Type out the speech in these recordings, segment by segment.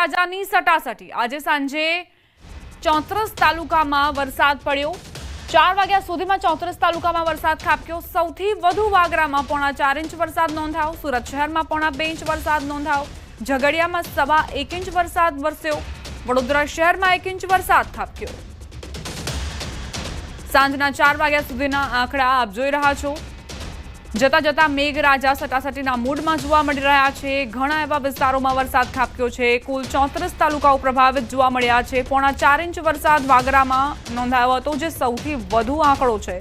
મેઘરાજાની સટાસટી આજે સાંજે 34 તાલુકામાં વરસાદ પડ્યો। 4 વાગ્યા સુધીમાં 34 તાલુકામાં વરસાદ ખાબક્યો। સૌથી વધુ વાગરામાં 4.5 ઇંચ વરસાદ નોંધાયો। સુરત શહેરમાં 2.5 ઇંચ વરસાદ નોંધાયો। ઝઘડિયામાં 1.25 ઇંચ વરસાદ વરસ્યો। વડોદરા શહેરમાં 1 ઇંચ વરસાદ ખાબક્યો। સાંજના 4 વાગ્યા સુધીના આંકડા આપ જોઈ રહ્યા છો। જતા જતા મેઘરાજા સટાસટીના મૂડમાં જોવા મળી રહ્યા છે। ઘણા એવા વિસ્તારોમાં વરસાદ ખાબક્યો છે। કુલ 34 તાલુકાઓ પ્રભાવિત જોવા મળ્યા છે। 4.5 ઇંચ વરસાદ વાગરામાં નોંધાયો હતો, જે સૌથી વધુ આંકડો છે।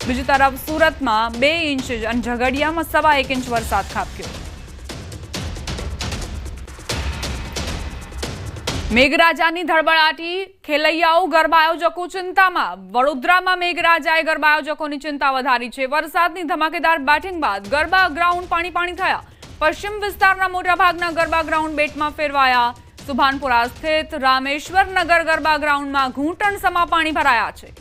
બીજી તરફ સુરતમાં 2 ઇંચ અને ઝઘડિયામાં 1.25 ઇંચ વરસાદ ખાબક્યો। મેઘરાજાની ધડબડાટી, ખેલૈયાઓ ગરબા આયોજકો ચિંતામાં। વડોદરામાં મેઘરાજાએ ગરબા આયોજકોની ચિંતા વધારી છે। વરસાદની ધમાકેદાર બેટિંગ બાદ ગરબા ગ્રાઉન્ડ પાણી થયા। પશ્ચિમ વિસ્તારના મોટાભાગના ગરબા ગ્રાઉન્ડ બેટમાં ફેરવાયા। સુભાનપુરા સ્થિત રામેશ્વર નગર ગરબા ગ્રાઉન્ડમાં ઘૂંટણસમા પાણી ભરાયા છે।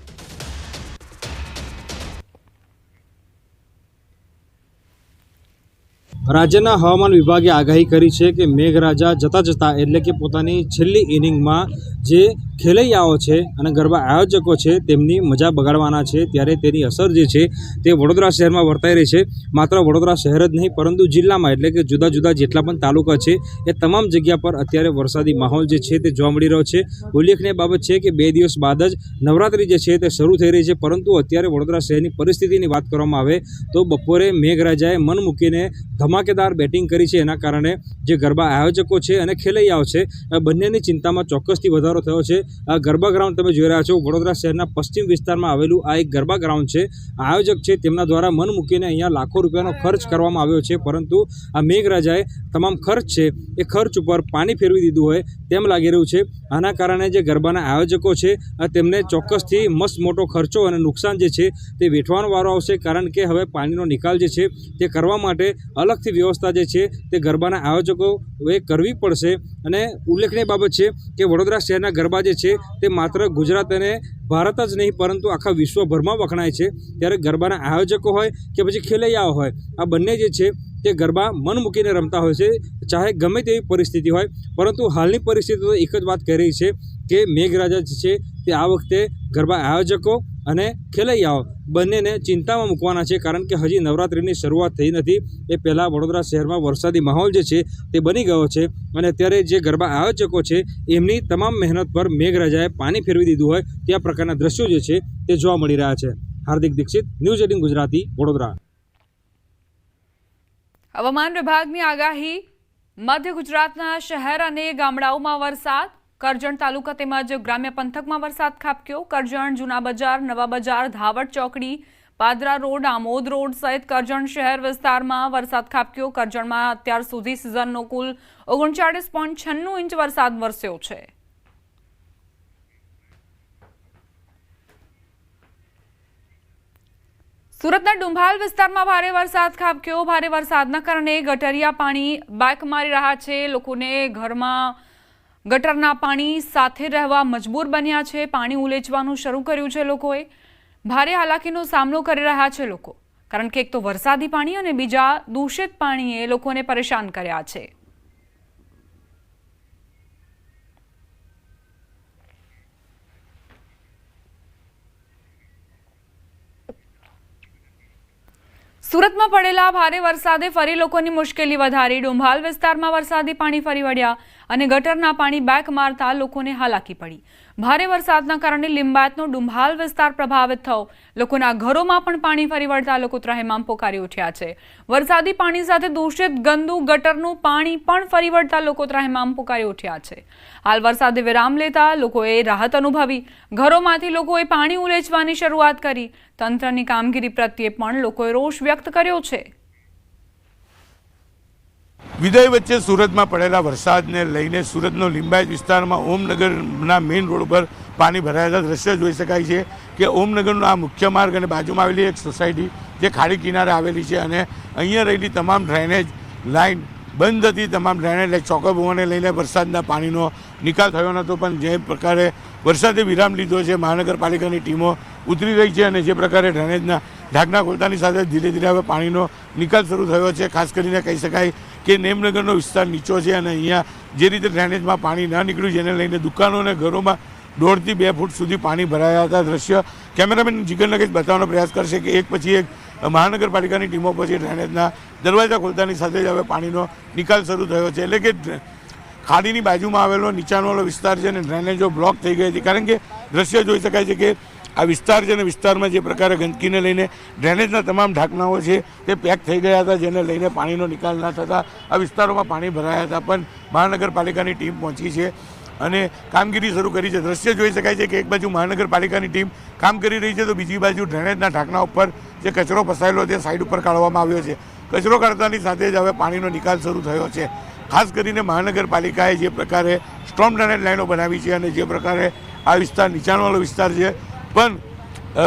રાજ્યના હવામાન વિભાગે આગાહી કરી છે કે મેઘરાજા જતા જતા એટલે કે પોતાની છેલ્લી ઇનિંગમાં જે ખેલૈયાઓ છે અને ગરબા આયોજકો છે તેમની મજા બગાડવાના છે। ત્યારે તેની અસર જે છે તે વડોદરા શહેરમાં વર્તાઈ રહી છે। માત્ર વડોદરા શહેર જ નહીં પરંતુ જિલ્લામાં એટલે કે જુદા જુદા જેટલા પણ તાલુકા છે એ તમામ જગ્યા પર અત્યારે વરસાદી માહોલ જે છે તે જોવા મળી રહ્યો છે। ઉલ્લેખનીય બાબત છે કે 2 દિવસ બાદ જ નવરાત્રિ જે છે તે શરૂ થઈ રહી છે, પરંતુ અત્યારે વડોદરા શહેરની પરિસ્થિતિની વાત કરવામાં આવે તો બપોરે મેઘરાજાએ મન મૂકીને ધમાકેદાર બેટિંગ કરી છે। એના કારણે જે ગરબા આયોજકો છે અને ખેલૈયાઓ છે બંનેની ચિંતામાં ચોક્કસથી વધારો થયો છે। આ ગરબા ગ્રાઉન્ડ તમે જોઈ રહ્યા છો, વડોદરા શહેરના પશ્ચિમ વિસ્તારમાં આવેલું આ એક ગરબા ગ્રાઉન્ડ છે। આયોજક છે તેમના દ્વારા મન મૂકીને અહીંયા લાખો રૂપિયાનો ખર્ચ કરવામાં આવ્યો છે, પરંતુ આ મેઘરાજાએ તમામ ખર્ચ છે એ ખર્ચ ઉપર પાણી ફેરવી દીધું હોય તેમ લાગી રહ્યું છે। આના કારણે જે ગરબાના આયોજકો છે તેમને ચોક્કસથી મસ્ત મોટો ખર્ચો અને નુકસાન જે છે તે વેઠવાનો વારો આવશે, કારણ કે હવે પાણીનો નિકાલ જે છે તે કરવા માટે અલગથી વ્યવસ્થા જે છે તે ગરબાના આયોજકોએ કરવી પડશે। અને ઉલ્લેખનીય બાબત છે કે વડોદરા શહેરના ગરબા જે છે તે માત્ર ગુજરાત અને ભારત જ નહીં પરંતુ આખા વિશ્વભરમાં વખણાય છે। ત્યારે ગરબાના આયોજકો હોય કે પછી ખેલૈયાઓ હોય, આ બંને જે છે તે ગરબા મન મૂકીને રમતા હોય છે, ચાહે ગમે તેવી પરિસ્થિતિ હોય। પરંતુ હાલની પરિસ્થિતિ તો એક જ વાત કહી રહી છે કે મેઘરાજા જે છે તે આ વખતે ગરબા આયોજકો અને ખેલૈયાઓ બંનેને ચિંતામાં મૂકવાના છે, કારણ કે હજી નવરાત્રિની શરૂઆત થઈ નથી। એ પહેલાં વડોદરા શહેરમાં વરસાદી માહોલ જે છે તે બની ગયો છે અને અત્યારે જે ગરબા આયોજકો છે એમની તમામ મહેનત પર મેઘરાજાએ પાણી ફેરવી દીધું હોય તે પ્રકારના દ્રશ્યો જે છે તે જોવા મળી રહ્યા છે। હાર્દિક દીક્ષિત, ન્યૂઝ 18 ગુજરાતી, વડોદરા। હવામાન વિભાગની આગાહી, મધ્ય ગુજરાતના શહેર અને ગામડાઓમાં વરસાદ। કરજણ તાલુકા તેમજ ગ્રામ્ય પંથકમાં વરસાદ ખાબક્યો। કરજણ, જૂના બજાર, નવા બજાર, ધાવડ ચોકડી, પાદરા રોડ, આમોદ રોડ સહિત કરજણ શહેર વિસ્તારમાં વરસાદ ખાબક્યો। કરજણમાં અત્યાર સુધી સિઝનનો કુલ 39.96 ઇંચ વરસાદ વરસ્યો છે। સુરતના ડુંભાલ વિસ્તારમાં ભારે વરસાદ ખાબક્યો। ભારે વરસાદના કારણે ગટરિયા પાણી બેક મારી રહ્યા છે। લોકોને ઘરમાં ગટરના પાણી સાથે રહેવા મજબૂર બન્યા છે। પાણી ઉલેચવાનું શરૂ કર્યું છે। લોકોએ ભારે હાલાકીનો સામનો કરી રહ્યા છે લોકો, કારણ કે એક તો વરસાદી પાણી અને બીજા દૂષિત પાણીએ લોકોને પરેશાન કર્યા છે। સુરતમાં પડેલા ભારે વરસાદે ફરી લોકોની મુશ્કેલી વધારી। ડુંભાલ વિસ્તારમાં વરસાદી પાણી ફરી વળ્યા અને ગટરના પાણી બેક મારતા લોકોને હાલાકી પડી। ભારે વરસાદના કારણે લિંબાયતનો ડુંભાલ વિસ્તાર પ્રભાવિત થયો। લોકોના ઘરોમાં પણ પાણી ફરી વળતા લોકો ત્રાહિમામ પોકારી ઉઠ્યા છે। વરસાદી પાણી સાથે દૂષિત ગંદુ ગટરનું પાણી પણ ફરી વળતા લોકો ત્રાહિમામ પોકારી ઉઠ્યા છે। હાલ વરસાદે વિરામ લેતા લોકોએ રાહત અનુભવી। ઘરોમાંથી લોકોએ પાણી ઉલેચવાની શરૂઆત કરી। તંત્રની કામગીરી પ્રત્યે પણ લોકોએ રોષ વ્યક્ત કર્યો છે। વિદય વચ્ચે સુરતમાં પડેલા વરસાદને લઈને સુરતનો લિંબાયત વિસ્તારમાં ઓમનગરના મેઇન રોડ પર પાણી ભરાયેલા દ્રશ્ય જોઈ શકાય છે કે ઓમનગરનો આ મુખ્ય માર્ગ અને બાજુમાં આવેલી એક સોસાયટી જે ખાડી કિનારે આવેલી છે અને અહીંયા રહેલી તમામ ડ્રેનેજ લાઇન બંધ હતી। તમામ ડ્રેનેજ લાઇન ચોકબોને લઈને વરસાદના પાણીનો નિકાલ થયો નહોતો, પણ જે પ્રકારે વરસાદે વિરામ લીધો છે મહાનગરપાલિકાની ટીમો ઉતરી રહી છે અને જે પ્રકારે ડ્રેનેજના ઢાંકણા ખોલતાની સાથે ધીરે ધીરે હવે પાણીનો નિકાલ શરૂ થયો છે। ખાસ કરીને કહી શકાય કે નેમનગરનો વિસ્તાર નીચો છે અને અહીંયા જે રીતે ડ્રેનેજમાં પાણી ન નીકળ્યું જેને લઈને દુકાનો અને ઘરોમાં 1.5 થી 2 ફૂટ સુધી પાણી ભરાયા હતા. દ્રશ્ય કેમેરામેન જીગર નગેશ બતાવવાનો પ્રયાસ કરશે કે એક પછી એક મહાનગરપાલિકાની ટીમો પછી ડ્રેનેજના દરવાજા ખોલતાની સાથે જ હવે પાણીનો નિકાલ શરૂ થયો છે. એટલે કે ખાડીની બાજુમાં આવેલો નીચાણવાળો વિસ્તાર છે અને ડ્રેનેજો બ્લોક થઈ ગઈ હતી, કારણ કે દ્રશ્ય જોઈ શકાય છે કે આ વિસ્તાર છે અને વિસ્તારમાં જે પ્રકારે ગંદકીને લઈને ડ્રેનેજના તમામ ઢાંકણાઓ છે તે પેક થઈ ગયા હતા, જેને લઈને પાણીનો નિકાલ ના થતાં આ વિસ્તારોમાં પાણી ભરાયા હતા. પણ મહાનગરપાલિકાની ટીમ પહોંચી છે અને કામગીરી શરૂ કરી છે. દ્રશ્ય જોઈ શકાય છે કે એક બાજુ મહાનગરપાલિકાની ટીમ કામ કરી રહી છે તો બીજી બાજુ ડ્રેનેજના ઢાંકણા ઉપર જે કચરો ફસાયેલો તે સાઈડ ઉપર કાઢવામાં આવ્યો છે. કચરો કાઢતાની સાથે જ હવે પાણીનો નિકાલ શરૂ થયો છે. ખાસ કરીને મહાનગરપાલિકાએ જે પ્રકારે સ્ટોર્મ ડ્રેનેજ લાઈનો બનાવી છે અને જે પ્રકારે આ વિસ્તાર નીચાણવાળો વિસ્તાર છે પણ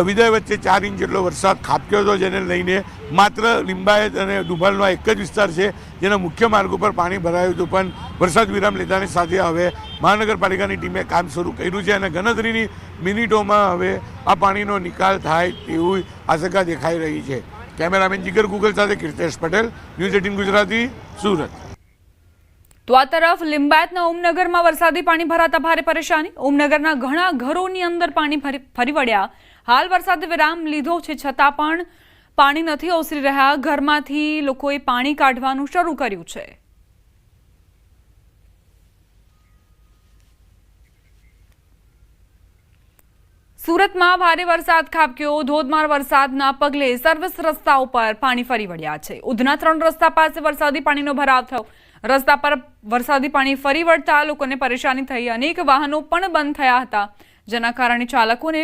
વિદય વચ્ચે 4 ઇંચ જેટલો વરસાદ ખાબક્યો હતો, જેને લઈને માત્ર લિંબાયત અને ડુંભાલનો એક જ વિસ્તાર છે જેના મુખ્ય માર્ગ ઉપર પાણી ભરાયું હતું. પણ વરસાદ વિરામ લેતાની સાથે હવે મહાનગરપાલિકાની ટીમે કામ શરૂ કર્યું છે અને ગણતરીની મિનિટોમાં હવે આ પાણીનો નિકાલ થાય તેવી આશંકા દેખાઈ રહી છે. કેમેરામેન જીગર ગુગલ સાથે કીર્તેશ પટેલ, ન્યૂઝ 18 ગુજરાતી, સુરત. તો આ તરફ લિંબાયતના ઓમનગરમાં વરસાદી પાણી ભરાતા ભારે પરેશાની. ઓમનગરના ઘણા ઘરોની અંદર પાણી ફરી વળ્યા. હાલ વરસાદે વિરામ લીધો છે છતાં પણ પાણી નથી ઓસરી રહ્યા. ઘરમાંથી લોકોએ પાણી કાઢવાનું શરૂ કર્યું છે. સુરતમાં ભારે વરસાદ ખાબક્યો. ધોધમાર વરસાદના પગલે સર્વિસ રસ્તાઓ પર પાણી ફરી વળ્યા છે. ઉધના 3 રસ્તા પાસે વરસાદી પાણીનો ભરાવ થયો. રસ્તા પર વરસાદી પાણી ફરી વળતા લોકોને પરેશાની થઈ. અનેક વાહનો પણ બંધ થયા હતા, જેના કારણે ચાલકોને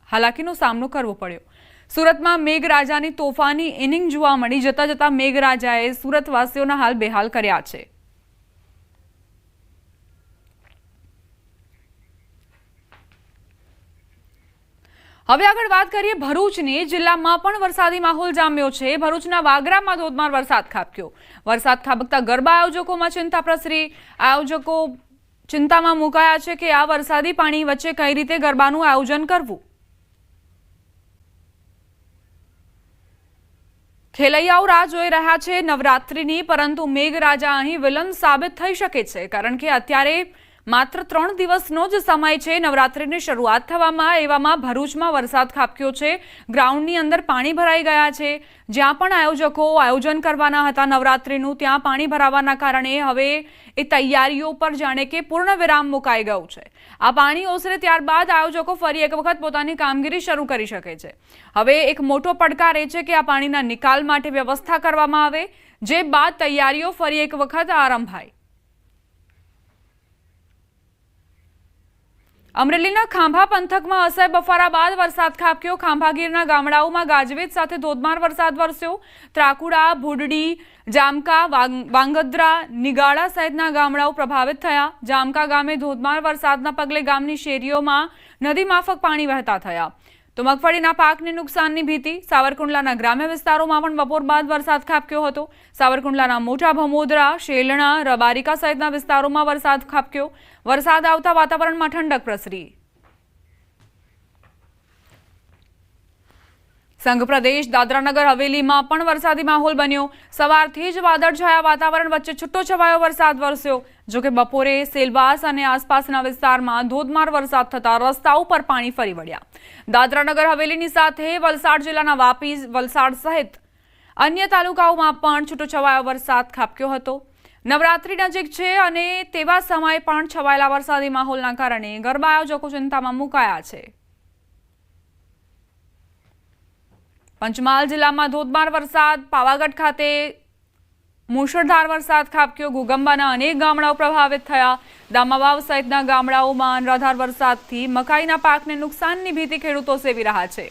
હાલાકીનો સામનો કરવો પડ્યો. સુરતમાં મેઘરાજાની તોફાની ઇનિંગ જોવા મળી. જતા જતા મેઘરાજાએ સુરતવાસીઓના હાલ બેહાલ કર્યા છે. હવે આગળ વાત કરીએ ભરૂચની. જિલ્લામાં પણ વરસાદી માહોલ જામ્યો છે. ભરૂચના વાગરામાં ધોધમાર વરસાદ ખાબક્યો. વરસાદ ખાબકતા ગરબા આયોજકોમાં ચિંતા પ્રસરી. આયોજકો ચિંતામાં મુકાયા છે કે આ વરસાદી પાણી વચ્ચે કઈ રીતે ગરબાનું આયોજન કરવું. ખેલૈયાઓ રાહ જોઈ રહ્યા છે નવરાત્રિની, પરંતુ મેઘરાજા અહીં વિલન સાબિત થઈ શકે છે, કારણ કે અત્યારે માત્ર 3 દિવસનો જ સમય છે નવરાત્રિની શરૂઆત થવામાં. એવામાં ભરૂચમાં વરસાદ ખાબક્યો છે. ગ્રાઉન્ડની અંદર પાણી ભરાઈ ગયા છે. જ્યાં પણ આયોજકો આયોજન કરવાના હતા નવરાત્રિનું, ત્યાં પાણી ભરાવાના કારણે હવે એ તૈયારીઓ પર જાણે કે પૂર્ણ વિરામ મુકાઈ ગયું છે. આ પાણી ઓસરે ત્યારબાદ આયોજકો ફરી એક વખત પોતાની કામગીરી શરૂ કરી શકે છે. હવે એક મોટો પડકાર એ છે કે આ પાણીના નિકાલ માટે વ્યવસ્થા કરવામાં આવે, જે બાદ તૈયારીઓ ફરી એક વખત આરંભાય. અમરેલીના ખાંભા પંથકમાં અસહ્ય બફારા બાદ વરસાદ ખાબક્યો. ખાંભાગીરના ગામડાઓમાં ગાજવીજ સાથે ધોધમાર વરસાદ વરસ્યો. ત્રાકુડા, ભુડડી, જામકા, વાંગદ્રા, નિગાડા સહિતના ગામડાઓ પ્રભાવિત થયા. જામકા ગામે ધોધમાર વરસાદના પગલે ગામની શેરીઓમાં નદી માફક પાણી વહેતા થયા. તો મગફળીના પાકને નુકસાનની ભીતિ. સાવરકુંડલાના ગ્રામ્ય વિસ્તારોમાં પણ બપોર બાદ વરસાદ ખાબક્યો હતો. સાવરકુંડલાના મોટા ભમોદરા, શેલણા, રબારિકા સહિતના વિસ્તારોમાં વરસાદ ખાબક્યો. વરસાદ આવતા વાતાવરણમાં ઠંડક પ્રસરી. સંઘ પ્રદેશ દાદરાનગર હવેલીમાં પણ વરસાદી માહોલ બન્યો. સવારથી જ વાદળછાયા વાતાવરણ વચ્ચે છૂટો છવાયો વરસાદ વરસ્યો. જોકે બપોરે સેલવાસ અને આસપાસના વિસ્તારમાં ધોધમાર વરસાદ થતા રસ્તાઓ પર પાણી ફરી વળ્યા. દાદરાનગર હવેલીની સાથે વલસાડ જિલ્લાના વાપી, વલસાડ સહિત અન્ય તાલુકાઓમાં પણ છૂટો છવાયો વરસાદ ખાબક્યો હતો. નવરાત્રી નજીક છે અને તેવા સમયે પણ છવાયેલા વરસાદી માહોલના કારણે ગરબા આયોજકો ચિંતામાં મુકાયા છે. પંચમહાલ જિલ્લામાં ધોધમાર વરસાદ. પાવાગઢ ખાતે મુશળધાર વરસાદ ખાબક્યો. ઘોગંબાના અનેક ગામડાઓ પ્રભાવિત થયા. દામાવાવ સહિતના ગામડાઓમાં અનરાધાર વરસાદથી મકાઈના પાકને નુકસાનની ભીતિ ખેડૂતો સેવી રહ્યા છે.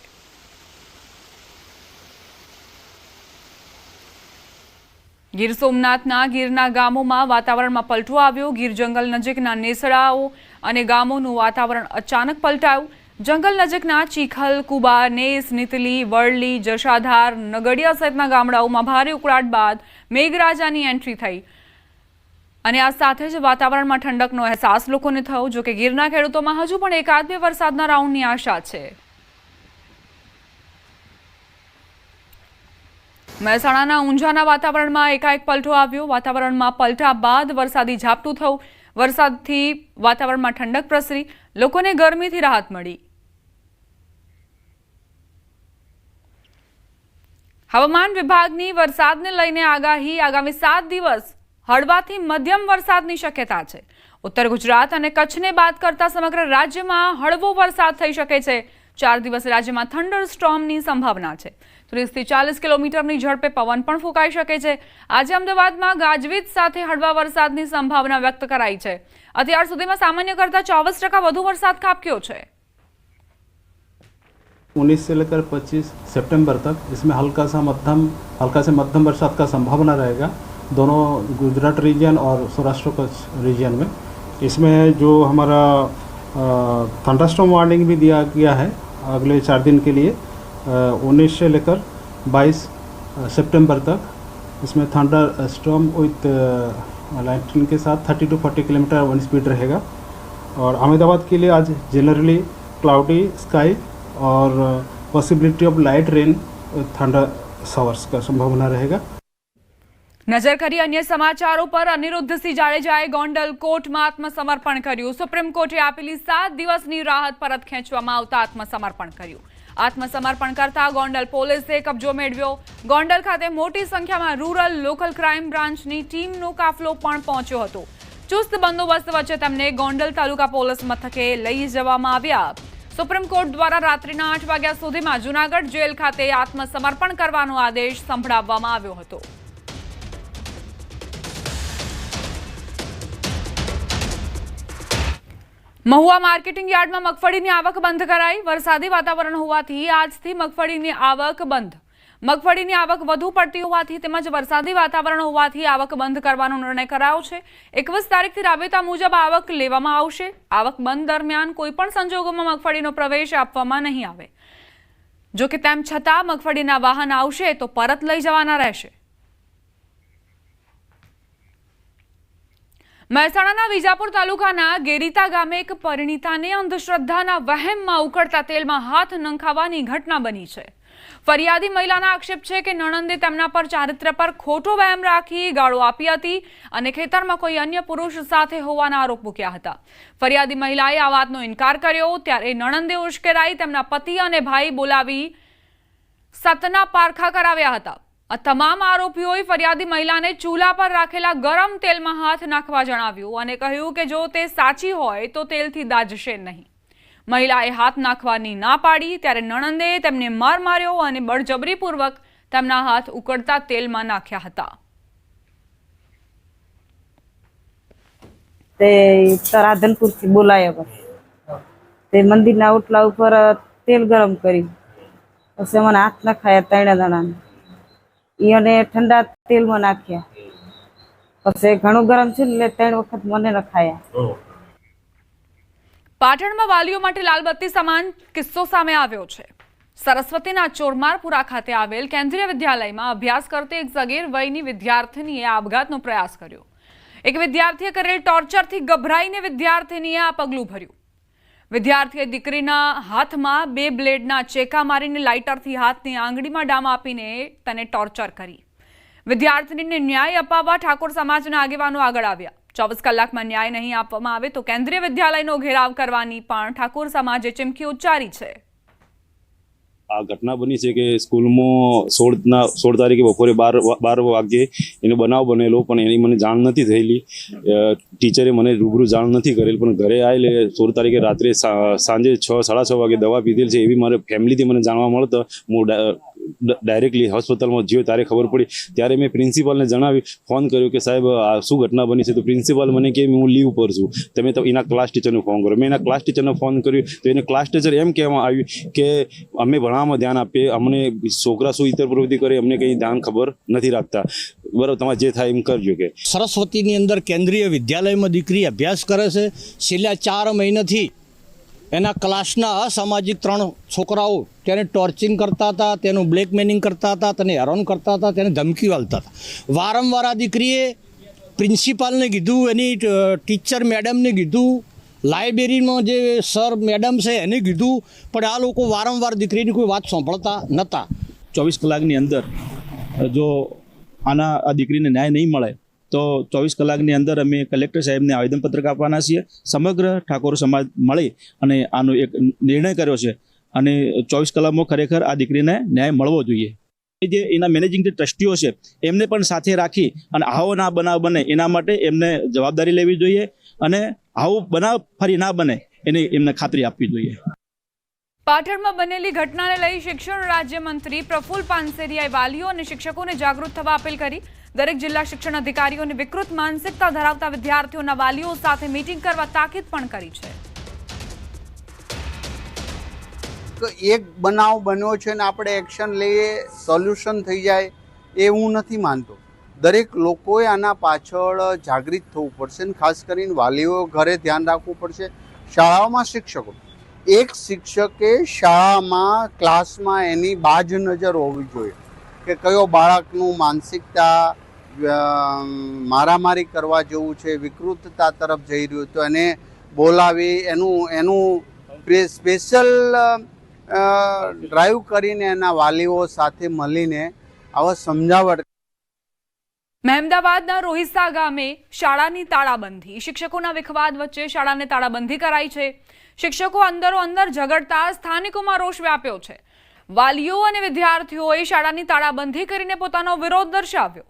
ગીર સોમનાથના ગીરના ગામોમાં વાતાવરણમાં પલટો આવ્યો. ગીર જંગલ નજીકના નેસડાઓ અને ગામોનું વાતાવરણ અચાનક પલટાયું. જંગલ નજીકના ચીખલ, કુબા, નેસ, નીતલી, વરલી, જશાધાર, નગડિયા સહિતના ગામડાઓમાં ભારે ઉકળાટ બાદ મેઘરાજાની એન્ટ્રી થઈ અને આ સાથે જ વાતાવરણમાં ઠંડકનો અહેસાસ લોકોને થયો. જોકે ગીરના ખેડૂતોમાં હજુ પણ એકાદ બે વરસાદના રાઉન્ડની આશા છે. મહેસાણાના ઊંઝાના વાતાવરણમાં એકાએક પલટો આવ્યો. વાતાવરણમાં પલટા બાદ વરસાદી ઝાપટું થયું. વરસાદથી વાતાવરણમાં ઠંડક પ્રસરી, લોકોને ગરમીથી રાહત મળી. હવામાન વિભાગની વરસાદને લઈને આગાહી. આગામી 7 દિવસ હળવાથી મધ્યમ વરસાદની શક્યતા છે. ઉત્તર ગુજરાત અને કચ્છને બાદ કરતા સમગ્ર રાજ્યમાં હળવો વરસાદ થઈ શકે છે. 4 દિવસ રાજ્યમાં થંડર સ્ટોર્મની સંભાવના છે. 30 થી 40 કિલોમીટરની ઝડપે પવન પણ ફૂંકાઈ શકે છે. આજે અમદાવાદમાં ગાજવીજ સાથે હળવા વરસાદની સંભાવના વ્યક્ત કરાઈ છે. અત્યાર સુધીમાં સામાન્ય કરતાં 24% વધુ વરસાદ ખાબક્યો છે. 19 से लेकर 25 सितंबर तक इसमें हल्का से मध्यम बरसात का संभावना रहेगा दोनों गुजरात रीजन और सौराष्ट्र कच्छ रीजन में. इसमें जो हमारा थंडरस्टॉर्म वार्निंग भी दिया गया है अगले 4 दिन के लिए 19 से लेकर 22 सितंबर तक. इसमें थंडर स्टॉर्म विथ लाइटनिंग के साथ 30 to 40 किलोमीटर वन स्पीड रहेगा. और अहमदाबाद के लिए आज जनरली क्लाउडी स्काई और possibility of light rain thunder showers का संभावना रहेगा. નજર કરી અન્ય સમાચારો પર. અનિરુદ્ધસિંહ જાડેજાએ ગોંડલ કોર્ટમાં આત્મસમર્પણ કર્યું. સુપ્રીમ કોર્ટે આપેલી 7 દિવસની રાહત પરત ખેંચવામાં આવતા આત્મસમર્પણ કર્યું. આત્મસમર્પણ કરતા ગોંડલ પોલીસે કબજો મેળવ્યો. ગોંડલ ખાતે મોટી સંખ્યામાં રૂરલ લોકલ ક્રાઇમ બ્રાન્ચની ટીમનો કાફલો પણ પહોંચ્યો હતો. ચુસ્ત બંદોબસ્ત વચ્ચે તેમને ગોંડલ તાલુકા પોલીસ મથકે લઈ જવામાં આવ્યા. સુપ્રીમ કોર્ટ દ્વારા રાત્રિના 8 વાગ્યા સુધીમાં જૂનાગઢ જેલ ખાતે આત્મસમર્પણ કરવાનો આદેશ સંભળાવવામાં આવ્યો હતો. મહુવા માર્કેટિંગ યાર્ડમાં મગફળીની આવક બંધ કરાઈ. વરસાદી વાતાવરણ હોવાથી આજથી મગફળીની આવક બંધ. મગફળીની આવક વધુ પડતી હોવાથી તેમજ વરસાદી વાતાવરણ હોવાથી આવક બંધ કરવાનો નિર્ણય કરાયો છે. 21 તારીખથી રાબેતા મુજબ આવક લેવામાં આવશે. આવક બંધ દરમિયાન કોઈપણ સંજોગોમાં મગફળીનો પ્રવેશ આપવામાં નહીં આવે. જો કે તેમ છતાં મગફળીના વાહન આવશે તો પરત લઈ જવાના રહેશે. મહેસાણાના વિજાપુર તાલુકાના ગેરીતા ગામે એક પરિણીતાને અંધશ્રદ્ધાના વહેમમાં ઉકળતા તેલમાં હાથ નંખાવાની ઘટના બની છે. ફરિયાદી મહિલાના આક્ષેપ છે કે નણંદે તેમના પર ચારિત્ર્ય પર ખોટો વહેમ રાખી ગાળો આપી હતી અને ખેતરમાં કોઈ અન્ય પુરુષ સાથે હોવાના આરોપ મૂક્યા હતા. ફરિયાદી મહિલાએ આ વાતનો ઇનકાર કર્યો ત્યારે નણંદે ઉશ્કેરાઈ તેમના પતિ અને ભાઈ બોલાવી સતના પારખા કરાવ્યા હતા. આ તમામ આરોપીઓએ ફરિયાદી મહિલાને ચૂલા પર રાખેલા ગરમ તેલમાં હાથ નાખવા જણાવ્યું અને કહ્યું કે જો તે સાચી હોય તો તેલથી દાઝશે નહીં. મહિલાએ હાથ નાખવાની ના પાડી ત્યારે નણંદે તેમને માર માર્યો અને બળજબરીપૂર્વક તેમના હાથ ઉકળતા તેલમાં નાખ્યા હતા. તે રાધનપુરથી બોલાયા તે મંદિરના ઓટલા ઉપર તેલ ગરમ કર્યું પછી મને હાથ નખાયા 3 દાણાને એને ઠંડા તેલમાં નાખ્યા પછી ઘણું ગરમ છે એટલે 3 વખત મને નખાયા. પાટણમાં વાલીઓ માટે લાલબત્તી સમાન કિસ્સો સામે આવ્યો છે. સરસ્વતીના ચોરમારપુરા ખાતે આવેલ કેન્દ્રીય વિદ્યાલયમાં અભ્યાસ કરતી એક સગીર વયની વિદ્યાર્થીનીએ આપઘાતનો પ્રયાસ કર્યો. એક વિદ્યાર્થીએ કરેલ ટોર્ચરથી ગભરાઈને વિદ્યાર્થીનીએ આ પગલું ભર્યું. વિદ્યાર્થીએ દીકરીના હાથમાં 2 બ્લેડના ચેકા મારીને લાઇટરથી હાથની આંગળીમાં ડામ આપીને તેને ટોર્ચર કરી. વિદ્યાર્થીનીને ન્યાય અપાવવા ઠાકોર સમાજના આગેવાનો આગળ આવ્યા. 24 કલાકમાં ન્યાય નહીં આપવામાં આવે તો કેન્દ્રીય વિદ્યાલયનો ઘેરાવ કરવાની પણ ઠાકોર સમાજે ચીમકી ઉચ્ચારી છે. આ ઘટના બની છે કે સ્કૂલમાં 16 તારીખે બપોરે 12 વાગ્યે એનો બનાવ બનેલો પણ એની મને જાણ નથી થયેલી. ટીચરે મને રૂબરૂ જાણ નથી કરેલ પણ ઘરે આવેલે 16 તારીખે રાત્રે સાંજે 6-6:30 વાગે દવા પીધેલ છે એવી મારે ફેમિલીથી મને જાણવા મળતા હું ડાયરેક્ટલી હોસ્પિટલમાં જ્યો ત્યારે ખબર પડી. ત્યારે મેં પ્રિન્સિપાલને જણાવી ફોન કર્યો કે સાહેબ આ શું ઘટના બની છે તો પ્રિન્સિપાલ મને કહે હું લીવ પર છું, તમે તો એના ક્લાસ ટીચરને ફોન કરો. મેં એના ક્લાસ ટીચરને ફોન કર્યો તો એને ક્લાસ ટીચર એમ કહેવામાં આવ્યું કે અમે ભણવામાં ધ્યાન આપીએ, અમને છોકરા શું ઇતર પ્રવૃત્તિ કરે અમને કંઈ ધ્યાન ખબર નથી રાખતા, બરાબર તમારે જે થાય એમ કરજો. કે સરસ્વતીની અંદર કેન્દ્રીય વિદ્યાલયમાં દીકરી અભ્યાસ કરે છે. છેલ્લા 4 મહિનાથી એના ક્લાસના અસામાજિક 3 છોકરાઓ તેને ટોર્ચિંગ કરતા હતા, તેનું બ્લેકમેલિંગ કરતા હતા, તેને હેરાન કરતા હતા, તેને ધમકી આલતા હતા. વારંવાર આ દીકરીએ પ્રિન્સિપાલને કીધું, એની ટીચર મેડમને કીધું, લાઇબ્રેરીમાં જે સર મેડમ છે એને કીધું, પણ આ લોકો વારંવાર દીકરીની કોઈ વાત સાંભળતા નહોતા. 24 કલાકની અંદર જો આ દીકરીને ન્યાય નહીં મળે તો તો 24 કલાકની અંદર અમે કલેક્ટર સાહેબને આવેદનપત્રક આપવાના છીએ. સમગ્ર ઠાકોર સમાજ મળી અને આનો એક નિર્ણય કર્યો છે અને 24 કલાકમાં ખરેખર આ દીકરીને ન્યાય મળવો જોઈએ. જે એના મેનેજિંગ જે ટ્રસ્ટીઓ છે એમને પણ સાથે રાખી અને આવો ના બનાવ બને એના માટે એમને જવાબદારી લેવી જોઈએ અને આવો બનાવ ફરી ના બને એમને ખાતરી આપવી જોઈએ. પાટણમાં બનેલી ઘટનાને લઈ શિક્ષણ રાજ્યમંત્રી પ્રફુલ્લ પાનસેરિયાએ વાલીઓ અને શિક્ષકોને જાગૃત થવા અપીલ કરી. દરેક જિલ્લા શિક્ષણ અધિકારીઓને વિકૃત માનસિકતા ધરાવતા વિદ્યાર્થીઓના વાલીઓ સાથે મીટિંગ કરવા તાકીદ પણ કરી છે. એક બનાવ બન્યો છે ને આપણે એક્શન લઈએ સોલ્યુશન થઈ જાય એ હું નથી માનતો. દરેક લોકોએ આના પાછળ જાગૃત થવું પડશે ને ખાસ કરીને વાલીઓ ઘરે ધ્યાન રાખવું પડશે. શાળાઓમાં શિક્ષકો, એક શિક્ષકે શાળામાં ક્લાસમાં એની બાજ નજર હોવી જોઈએ કે કયો બાળકનું માનસિકતા મારામારી કરવા જેવું છે, વિકૃતતા તરફ જઈ રહ્યું તો એને બોલાવી એનું સ્પેશિયલ ડ્રાઈવ કરીને એના વાલીઓ સાથે મળીને આવા સમજાવટ. મહેમદાવાદના રોહિસ્સા ગામે શાળાની તાળાબંધી. શિક્ષકોના વિખવાદ વચ્ચે શાળાને તાળાબંધી કરાઈ છે. શિક્ષકો અંદરો અંદર ઝઘડતા સ્થાનિકોમાં રોષ વ્યાપ્યો છે. વાલીઓ અને વિદ્યાર્થીઓએ શાળાની તાળાબંધી કરીને પોતાનો વિરોધ દર્શાવ્યો.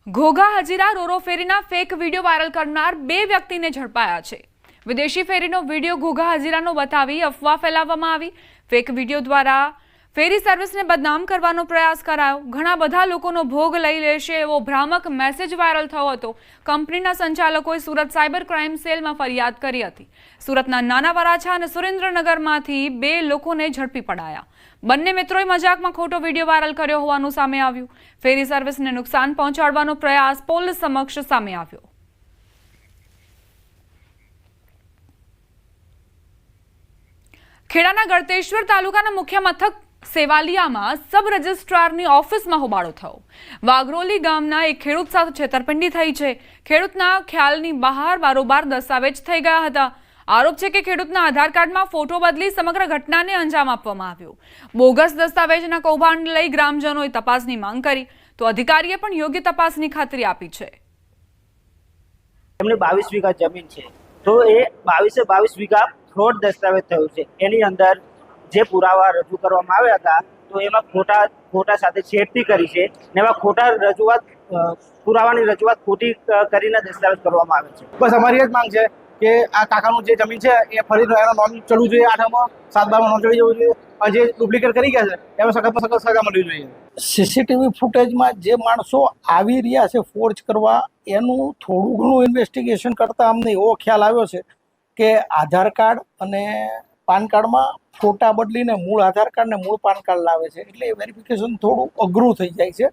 ઘોઘા હજીરા રોરો ફેરીના ફેક વિડીયો વાયરલ કરનાર 2 વ્યક્તિને ઝડપાયા છે. વિદેશી ફેરીનો વિડીયો ઘોઘા હજીરાનો બતાવી અફવા ફેલાવવામાં આવી. ફેક વિડીયો દ્વારા ફેરી સર્વિસને બદનામ કરવાનો પ્રયાસ કરાયો. ઘણા બધા લોકોનો ભોગ લઈ લેશે એવો ભ્રામક મેસેજ વાયરલ થયો હતો. કંપનીના સંચાલકોએ સુરત સાયબર ક્રાઇમ સેલમાં ફરિયાદ કરી હતી. સુરતના નાના વરાછા અને સુરેન્દ્રનગરમાંથી 2 લોકોને ઝડપી પડાયા. બંને મિત્રોએ મજાકમાં ખોટો વિડીયો વાયરલ કર્યો હોવાનું સામે આવ્યું. ફેરી સર્વિસને નુકસાન પહોંચાડવાનો પ્રયાસ પોલીસ સમક્ષ સામે આવ્યો. ખેડાના ગળતેશ્વર તાલુકાના મુખ્ય મથક સેવાલિયામાં સબ રજિસ્ટ્રારની ઓફિસમાં હોબાળો થયો. વાઘરોલી ગામના એક ખેડૂત સાથે છેતરપિંડી થઈ છે. ખેડૂતના ખ્યાલની બહાર બારોબાર દસ્તાવેજ થઈ ગયા હતા. આરોપ છે કે ખેડૂતના આધાર કાર્ડમાં ફોટો બદલી સમગ્ર ઘટનાને અંજામ આપવામાં આવ્યો. બોગસ દસ્તાવેજના કૌભાંડ લઈ ગ્રામજનોએ તપાસની માંગ કરી તો અધિકારીએ પણ યોગ્ય તપાસની ખાતરી આપી છે. એમને 22 વીઘા જમીન છે તો એ 22 વીઘા ફ્રોડ દસ્તાવેજ થયું છે. એની અંદર જે પુરાવા રજૂ કરવામાં આવ્યા હતા તો એમાં ખોટા સાથે છેડતી કરી છે ને એવા ખોટા પુરાવાની રજૂઆત ખોટી કરીને દસ્તાવેજ કરવામાં આવે છે. બસ અમારી જ માંગ છે કે આ કાકાનું જે જમીન છે એ ફરી એનો નોંધ ચડવું જોઈએ, 8માં 7-12માં નોંધ ચડી જવું જોઈએ અને જે ડુપ્લિકેટ કરી ગયા છે એમાં સખત સજા મળવી જોઈએ. સીસીટીવી ફૂટેજમાં જે માણસો આવી રહ્યા છે ફોર્જ કરવા એનું થોડું ઘણું ઇન્વેસ્ટિગેશન કરતાં અમને એવો ખ્યાલ આવ્યો છે કે આધાર કાર્ડ અને પાન કાર્ડમાં ફોટા બદલીને મૂળ આધાર કાર્ડ ને મૂળ પાન કાર્ડ લાવે છે. એટલે વેરિફિકેશન થોડું અઘરું થઈ જાય છે.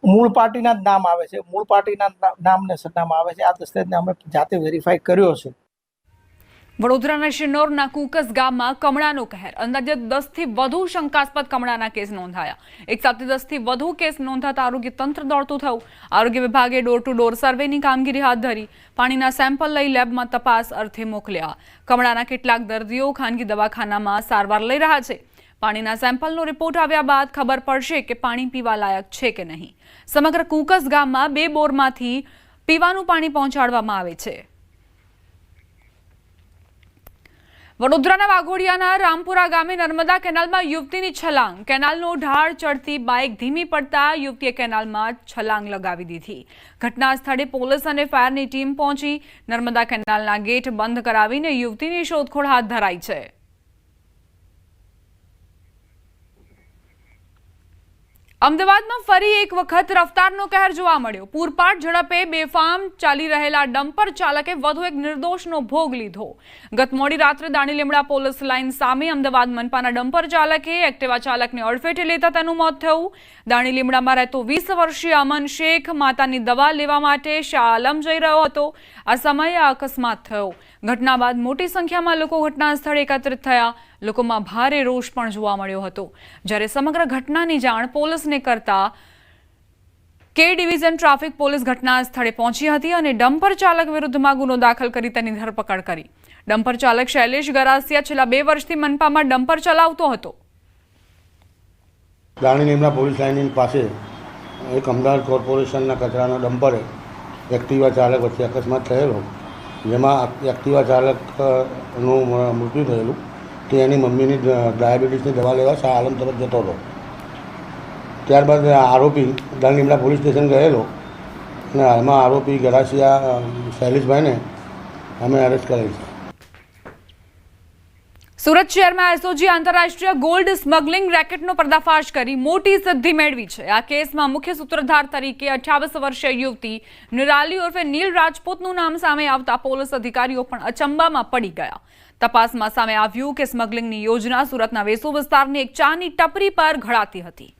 મૂળ પાર્ટીના જ નામ આવે છે, મૂળ પાર્ટીના નામ ને સરનામા આવે છે. આ દસ્તાવેજને અમે જાતે વેરીફાઈ કર્યો છે. વડોદરાના શિનોરના કુકસ ગામમાં કમળાનો કહેર. અંદાજે 10થી વધુ શંકાસ્પદ કમળાના કેસ નોંધાયા. એક સાથે 10થી વધુ કેસ નોંધાતા આરોગ્ય તંત્ર દોડતું થયું. આરોગ્ય વિભાગે ડોર ટુ ડોર સર્વેની કામગીરી હાથ ધરી. પાણીના સેમ્પલ લઈ લેબમાં તપાસ અર્થે મોકલ્યા. કમળાના કેટલાક દર્દીઓ ખાનગી દવાખાનામાં સારવાર લઈ રહ્યા છે. પાણીના સેમ્પલનો રિપોર્ટ આવ્યા બાદ ખબર પડશે કે પાણી પીવા લાયક છે કે નહીં. સમગ્ર કુકસ ગામમાં 2 બોરમાંથી પીવાનું પાણી પહોંચાડવામાં આવે છે. વડોદરાના વાઘોડિયાના રામપુરા ગામે નર્મદા કેનાલમાં યુવતીની છલાંગ. કેનાલનો ઢાળ ચડતી બાઇક ધીમી પડતા યુવતીએ કેનાલમાં છલાંગ લગાવી દીધી. ઘટના સ્થળે પોલીસ અને ફાયરની ટીમ પહોંચી નર્મદા કેનાલના ગેટ બંધ કરાવીને યુવતીની શોધખોળ હાથ ધરાઈ છે. અમદાવાદમાં ફરી એક વખત રફતારનો કહેર જોવા મળ્યો. પૂરપાટ ઝડપે બેફામ ચાલી રહેલા ડમ્પર ચાલકે વધુ એક નિર્દોષનો ભોગ લીધો. ગત મોડી રાત્રે દાણીલીમડા પોલીસ લાઇન સામે અમદાવાદ મનપાના ડમ્પર ચાલકે એક્ટિવા ચાલકને અડફેટે લેતા તેનું મોત થયું. દાણીલીમડામાં રહેતો 20 વર્ષીય અમન શેખ માતાની દવા લેવા માટે શાહ આલમ જઈ રહ્યો હતો. આ સમયે અકસ્માત થયો. ઘટના બાદ મોટી સંખ્યામાં લોકો ઘટના સ્થળે એકત્રિત થયા. લોકોમાં ભારે રોષ પણ જોવા મળ્યો હતો. જ્યારે સમગ્ર ઘટનાની જાણ પોલીસને કરતા કે ડિવિઝન ટ્રાફિક પોલીસ ઘટના સ્થળે પહોંચી હતી અને ડમ્પર ચાલક વિરુદ્ધમાં ગુનો દાખલ કરી તેની ધરપકડ કરી. ડમ્પર ચાલક શૈલેષ ગરાસિયા છેલ્લા 2 વર્ષથી મનપામાં ડમ્પર ચલાવતો હતો. રાણી લીમડા પોલીસ લાઇનની પાસે એક અમદાવાદ કોર્પોરેશનના કચરાના ડમ્પરે એક્ટિવા ચાલક વચ્ચે અકસ્માત થયેલો, જેમાં એક્ટિવા ચાલકનું મૃત્યુ થયેલું તે એની મમ્મીની ડાયાબિટીસની દવા લેવા સાલમ તરફ જતો હતો. ત્યારબાદ આરોપી રાણી લીમડા પોલીસ સ્ટેશન ગયેલો અને હાલમાં આરોપી ગરાસિયા શૈલેષભાઈને અમે અરેસ્ટ કરેલ છે. સુરત શહેરમાં એસઓજી આંતરરાષ્ટ્રીય ગોલ્ડ સ્મગલિંગ રેકેટનો પર્દાફાશ કરી મોટી સિદ્ધિ મેળવી છે. આ કેસમાં મુખ્ય સૂત્રધાર તરીકે 28 વર્ષીય યુવતી નિરાલી ઉર્ફે નીલ રાજપૂતનું નામ સામે આવતા પોલીસ અધિકારીઓ પણ અચંબામાં પડી ગયા. તપાસમાં સામે આવ્યું કે સ્મગલિંગની યોજના સુરતના વેસુ વિસ્તારની એક ચાની ટપરી પર ઘડાતી હતી.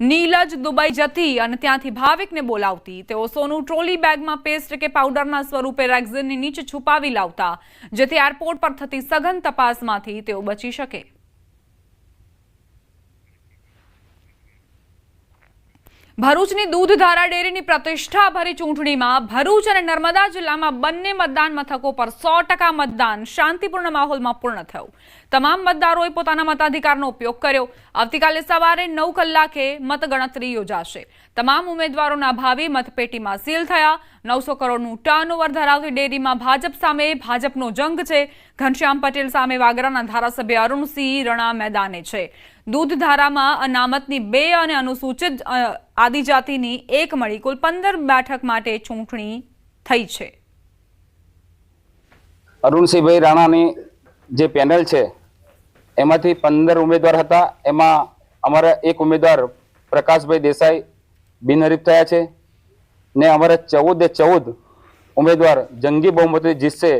નીલજ દુબઈ જતી અને ત્યાંથી ભાવિકને બોલાવતી. તેઓ સોનું ટ્રોલી બેગમાં પેસ્ટ કે પાવડરના સ્વરૂપે રેક્ઝિનની નીચે છુપાવી લાવતા, જેથી એરપોર્ટ પર થતી સઘન તપાસમાંથી તેઓ બચી શકે. ભરૂચની દૂધધારા ડેરીની પ્રતિષ્ઠાભરી ચૂંટણીમાં ભરૂચ અને નર્મદા જિલ્લામાં બંને મતદાન મથકો પર 100% મતદાન શાંતિપૂર્ણ માહોલમાં પૂર્ણ થયું. તમામ મતદારોએ પોતાના મતાધિકારનો ઉપયોગ કર્યો. આવતીકાલે સવારે 9 કલાકે મતગણતરી યોજાશે. તમામ ઉમેદવારોના ભાવિ મતપેટીમાં સીલ થયા. 900 કરોડનું ટર્નઓવર ધરાવતી ડેરીમાં ભાજપ સામે ભાજપનો જંગ છે. ઘનશ્યામ પટેલ સામે વાગરાના ધારાસભ્ય અરુણસિંહ રણા મેદાને છે. દૂધધારામાં અનામતની 2 અને અનુસૂચિત આદિજાતિની 1 મળી કુલ 15 બેઠક માટે ચૂંટણી થઈ છે. અરુણસિંહભાઈ રાણાની જે પેનલ છે એમાંથી 15 ઉમેદવાર હતા. એમાં અમારા એક ઉમેદવાર પ્રકાશભાઈ દેસાઈ બિનહરીફ થયા છે ને અમારા 14 ઉમેદવાર જંગી બહુમતી જીતશે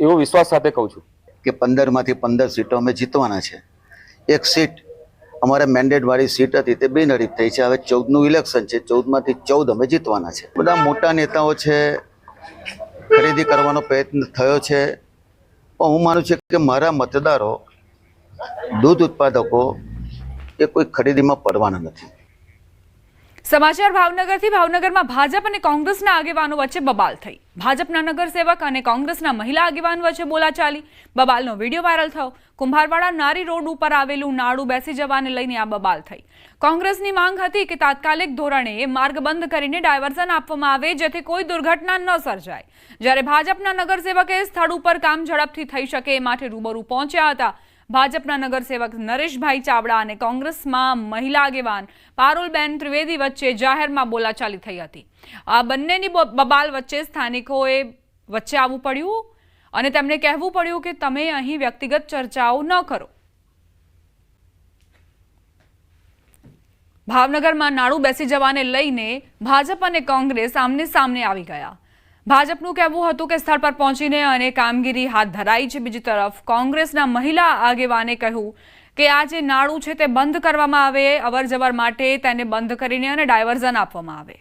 એવો વિશ્વાસ સાથે કહું છું કે 15માંથી 15 સીટો અમે જીતવાના છે. એક સીટ અમારે મેન્ડેટવાળી સીટ હતી તે બિનહરીફ થઈ છે. હવે 14નું ઇલેક્શન છે, 14માંથી 14 અમે જીતવાના છે. બધા મોટા નેતાઓ છે, ખરીદી કરવાનો પ્રયત્ન થયો છે, પણ હું માનું છું કે મારા મતદારો દૂધ ઉત્પાદકો એ કોઈ ખરીદીમાં પડવાના નથી. સમાચાર ભાવનગરથી. ભાવનગરમાં ભાજપ અને કોંગ્રેસના આગેવાનો વચ્ચે બબાલ થઈ. ભાજપના નગરસેવક અને કોંગ્રેસના મહિલા આગેવાન વચ્ચે બોલાચાલી. બબાલનો વિડીયો વાયરલ થયો. કુંભારવાડા નારી રોડ ઉપર આવેલું નાડું બેસી જવાને લઈને આ બબાલ થઈ. કોંગ્રેસની માંગ હતી કે તાત્કાલિક ધોરણે માર્ગ બંધ કરીને ડાયવર્ઝન આપવામાં આવે, જેથી કોઈ દુર્ઘટના ન સર્જાય. જ્યારે ભાજપના નગરસેવકે સ્થળ ઉપર કામ ઝડપથી થઈ શકે એ માટે રૂબરૂ પહોંચ્યા હતા. ભાજપના નગરસેવક નરેશભાઈ ચાવડા અને કોંગ્રેસમાં મહિલા આગેવાન પારુલબેન ત્રિવેદી વચ્ચે જાહેરમાં બોલાચાલી થઈ હતી. આ બંનેની બબાલ વચ્ચે સ્થાનિકોએ વચ્ચે આવવું પડ્યું અને તેમને કહેવું પડ્યું કે તમે અહીં વ્યક્તિગત ચર્ચાઓ ન કરો. ભાવનગરમાં નાડું બેસી જવાને લઈને ભાજપ અને કોંગ્રેસ આમને સામને આવી ગયા. ભાજપનું કહેવું હતું કે સ્થળ પર પહોંચીને અને કામગીરી હાથ ધરાઈ છે. બીજી તરફ કોંગ્રેસના મહિલા આગેવાને કહ્યું કે આ જે નાડું છે તે બંધ કરવામાં આવે, અવરજવર માટે તેને બંધ કરીને અને ડાયવર્ઝન આપવામાં આવે,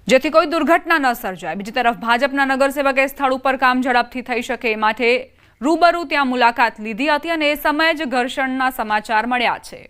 જેથી કોઈ દુર્ઘટના ન સર્જાય. બીજી તરફ ભાજપના નગરસેવકે સ્થળ ઉપર કામ ઝડપથી થઈ શકે માટે રૂબરૂ ત્યાં મુલાકાત લીધી હતી અને એ સમયે જ ઘર્ષણના સમાચાર મળ્યા છે.